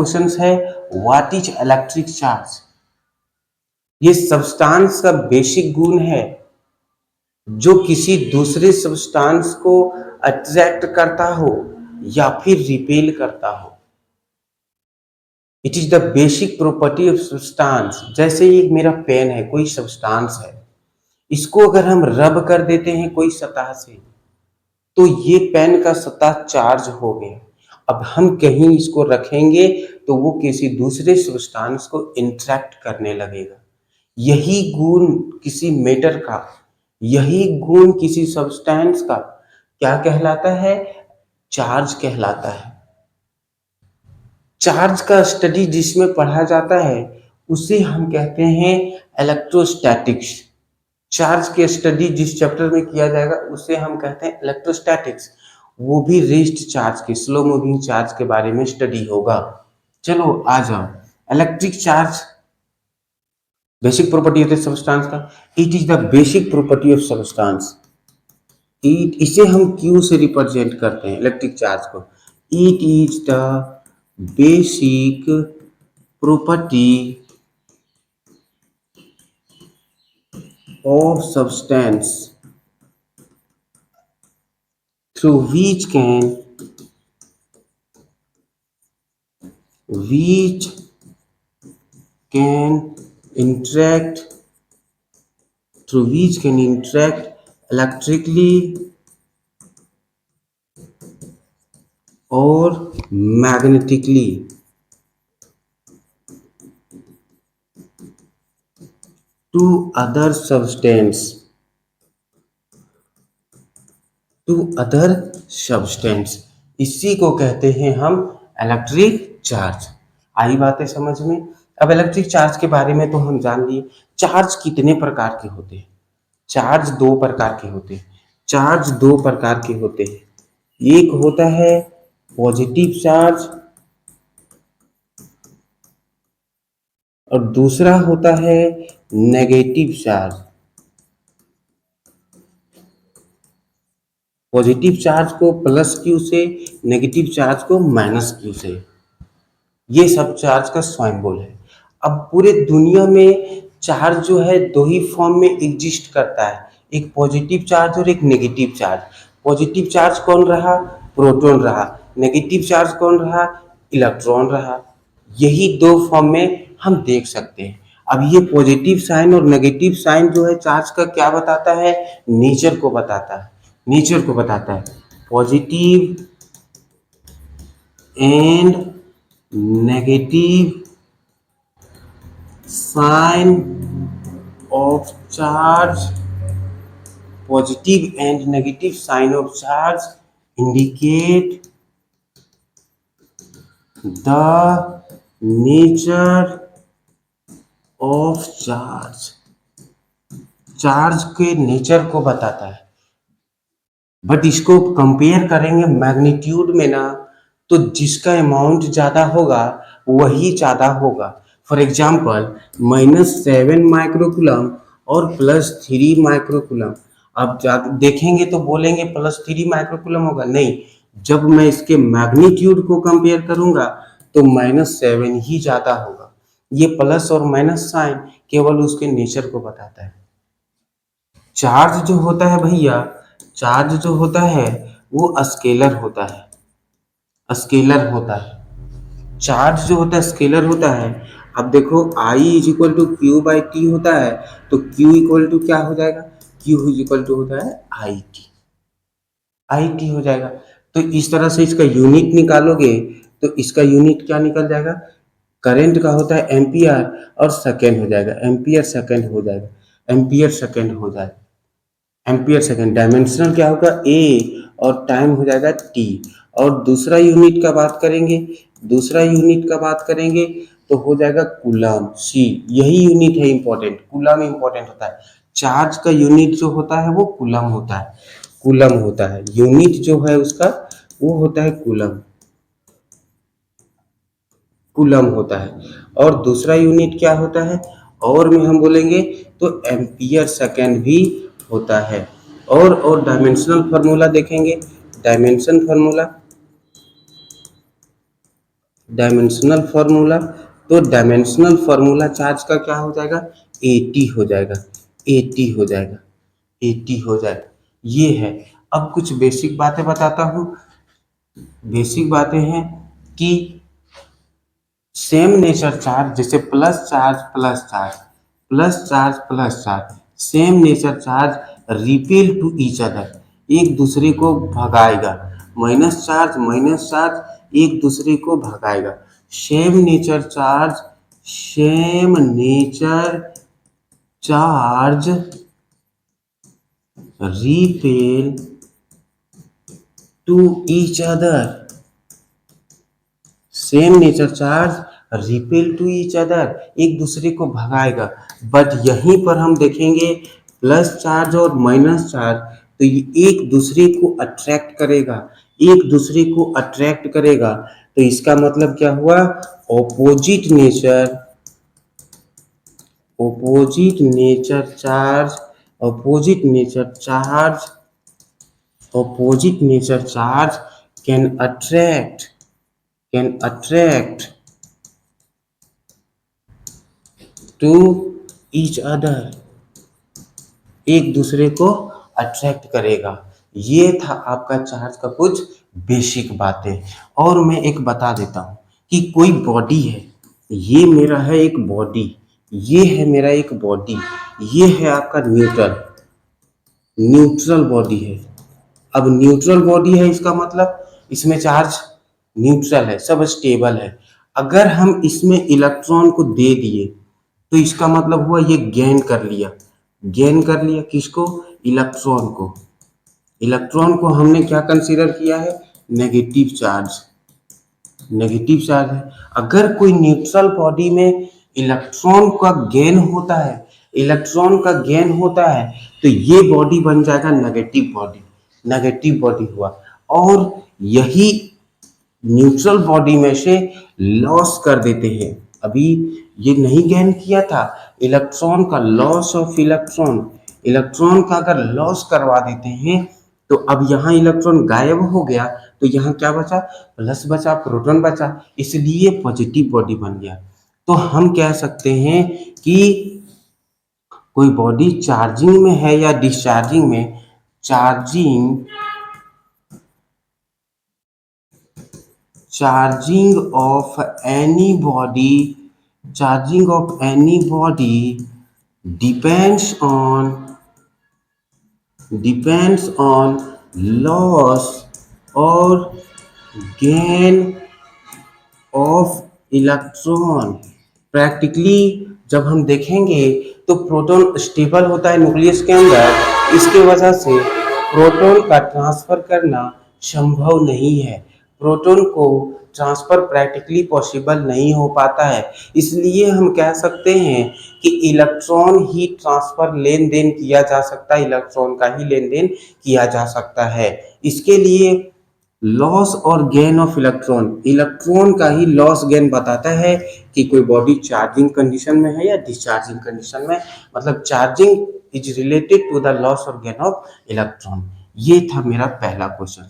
Question है, what is electric charge. ये substance का बेसिक गुण है जो किसी दूसरे सब्सटेंस को अट्रैक्ट करता हो या फिर रिपेल करता हो। It is the basic property of substance. जैसे ये मेरा पेन है, कोई सब्सटेंस है, इसको अगर हम रब कर देते हैं कोई सतह से तो ये पेन का सतह चार्ज हो गया। अब हम कहीं इसको रखेंगे तो वो किसी दूसरे सब्सटेंस को इंटरेक्ट करने लगेगा। यही गुण किसी मैटर का, यही गुण किसी सब्सटेंस का क्या कहलाता है? चार्ज कहलाता है। चार्ज का स्टडी जिसमें पढ़ा जाता है उसे हम कहते हैं इलेक्ट्रोस्टैटिक्स। चार्ज के स्टडी जिस चैप्टर में किया जाएगा उसे हम कहते हैं इलेक्ट्रोस्टैटिक्स। वो भी रेस्ट चार्ज के, स्लो मूविंग चार्ज के बारे में स्टडी होगा। चलो आ जाओ, इलेक्ट्रिक चार्ज बेसिक प्रॉपर्टी होती है सब्सटेंस का। It is the basic property of substance. इसे हम क्यू से रिप्रेजेंट करते हैं इलेक्ट्रिक चार्ज को। It is the basic property of substance through which can interact electrically or magnetically to other substance इसी को कहते हैं हम इलेक्ट्रिक चार्ज। आई बातें समझ में? अब इलेक्ट्रिक चार्ज के बारे में तो हम जान लिए। चार्ज कितने प्रकार के होते हैं? चार्ज दो प्रकार के होते हैं। एक होता है पॉजिटिव चार्ज और दूसरा होता है नेगेटिव चार्ज। पॉजिटिव चार्ज को प्लस क्यू से, नेगेटिव चार्ज को माइनस क्यू से। ये सब चार्ज का सिंबल है। अब पूरे दुनिया में चार्ज जो है दो ही फॉर्म में एग्जिस्ट करता है, एक पॉजिटिव चार्ज और एक नेगेटिव चार्ज। पॉजिटिव चार्ज कौन रहा? प्रोटॉन रहा। नेगेटिव चार्ज कौन रहा? इलेक्ट्रॉन रहा। यही दो फॉर्म में हम देख सकते हैं। अब ये पॉजिटिव साइन और नेगेटिव साइन जो है चार्ज का क्या बताता है? नेचर को बताता है। Positive and negative sign of charge, positive and negative sign of charge indicate the nature of charge। Charge के नेचर को बताता है। बट इसको कंपेयर करेंगे मैग्नीट्यूड में ना, तो जिसका अमाउंट ज्यादा होगा वही ज्यादा होगा। फॉर एग्जाम्पल -7 माइक्रोकूलम और +3 माइक्रोकूलम। अब देखेंगे तो बोलेंगे +3 माइक्रोकूलम होगा, नहीं। जब मैं इसके मैग्नीट्यूड को कंपेयर करूंगा तो -7 ही ज्यादा होगा। ये प्लस और माइनस साइन केवल उसके नेचर को बताता है। चार्ज जो होता है भैया, चार्ज जो होता है वो स्केलर होता है। चार्ज जो होता है स्केलर होता है। अब देखो I = Q/T होता है, तो Q = क्या हो जाएगा? Q = होता है IT हो जाएगा। तो इस तरह से इसका यूनिट निकालोगे तो इसका यूनिट क्या निकल जाएगा? करंट का होता है एम्पियर और सेकेंड हो जाएगा, एम्पियर सेकेंड हो जाएगा। डायमेंशनल क्या होगा? A और टाइम हो जाएगा T। और दूसरा यूनिट का बात करेंगे तो हो जाएगा कूलम, C। यही यूनिट है इंपॉर्टेंट, कूलम इंपॉर्टेंट होता है। चार्ज का यूनिट जो होता है वो कूलम होता है। यूनिट जो है उसका वो होता है कूलम होता है। और दूसरा यूनिट क्या होता है? और में हम बोलेंगे तो एम्पियर सेकेंड भी होता है। और डायमेंशनल फार्मूला देखेंगे। डायमेंशन फार्मूला डायमेंशनल फॉर्मूला, तो डायमेंशनल फॉर्मूला चार्ज का क्या हो जाएगा, एटी हो जाएगा, एटी हो जाएगा, एटी हो जाएगा। ये है। अब कुछ बेसिक बातें बताता हूँ। बेसिक बातें हैं कि सेम नेचर चार्ज, जैसे plus charge plus charge, plus charge plus charge, same nature charge repel to each other, एक दूसरे को भगाएगा। माइनस चार्ज एक दूसरे को भगाएगा। Same nature charge, same nature charge repel to each other, same nature charge repel to each other, एक दूसरे को भगाएगा। बट यहीं पर हम देखेंगे प्लस चार्ज और माइनस चार्ज, तो ये एक दूसरे को अट्रैक्ट करेगा, एक दूसरे को अट्रैक्ट करेगा। तो इसका मतलब क्या हुआ, opposite nature, opposite nature charge, opposite nature charge, opposite nature charge can attract, can attract to each other, एक दूसरे को अट्रैक्ट करेगा। ये था आपका चार्ज का कुछ बेसिक बातें। और मैं एक बता देता हूँ कि कोई बॉडी है, ये मेरा है एक बॉडी, ये है मेरा एक बॉडी, ये है आपका न्यूट्रल, न्यूट्रल बॉडी है। अब न्यूट्रल बॉडी है, इसका मतलब इसमें चार्ज न्यूट्रल है, सब स्टेबल है। अगर हम इसमें इलेक्ट्रॉन को दे दिए तो इसका मतलब हुआ ये गेन कर लिया, गेन कर लिया किसको, इलेक्ट्रॉन को। इलेक्ट्रॉन को हमने क्या कंसीडर किया है, नेगेटिव चार्ज, नेगेटिव चार्ज है। अगर कोई न्यूट्रल बॉडी में इलेक्ट्रॉन का गेन होता है, इलेक्ट्रॉन का गेन होता है, तो ये बॉडी बन जाएगा नेगेटिव बॉडी, नेगेटिव बॉडी हुआ। और यही न्यूट्रल बॉडी में से लॉस कर देते हैं। अभी ये नहीं गेन किया था, इलेक्ट्रॉन का लॉस ऑफ इलेक्ट्रॉन, इलेक्ट्रॉन का अगर लॉस करवा देते हैं तो अब यहाँ इलेक्ट्रॉन गायब हो गया, तो यहाँ क्या बचा, प्लस बचा, प्रोटॉन बचा, इसलिए पॉजिटिव बॉडी बन गया। तो हम कह सकते हैं कि कोई बॉडी चार्जिंग में है या डिस्चार्जिंग में, charging, charging of any body, charging of any body depends on loss or gain of electron। Practically जब हम देखेंगे तो प्रोटॉन स्टेबल होता है न्यूक्लियस के अंदर, इसके वजह से प्रोटॉन का ट्रांसफर करना संभव नहीं है, प्रोटॉन को ट्रांसफर प्रैक्टिकली पॉसिबल नहीं हो पाता है। इसलिए हम कह सकते हैं कि इलेक्ट्रॉन ही ट्रांसफर लेन देन किया जा सकता है, इलेक्ट्रॉन का ही लेन देन किया जा सकता है। इसके लिए लॉस और गेन ऑफ इलेक्ट्रॉन, इलेक्ट्रॉन का ही लॉस गेन बताता है कि कोई बॉडी चार्जिंग कंडीशन में है या डिस्चार्जिंग कंडीशन में, मतलब charging is related to the loss और गेन ऑफ इलेक्ट्रॉन। ये था मेरा पहला क्वेश्चन।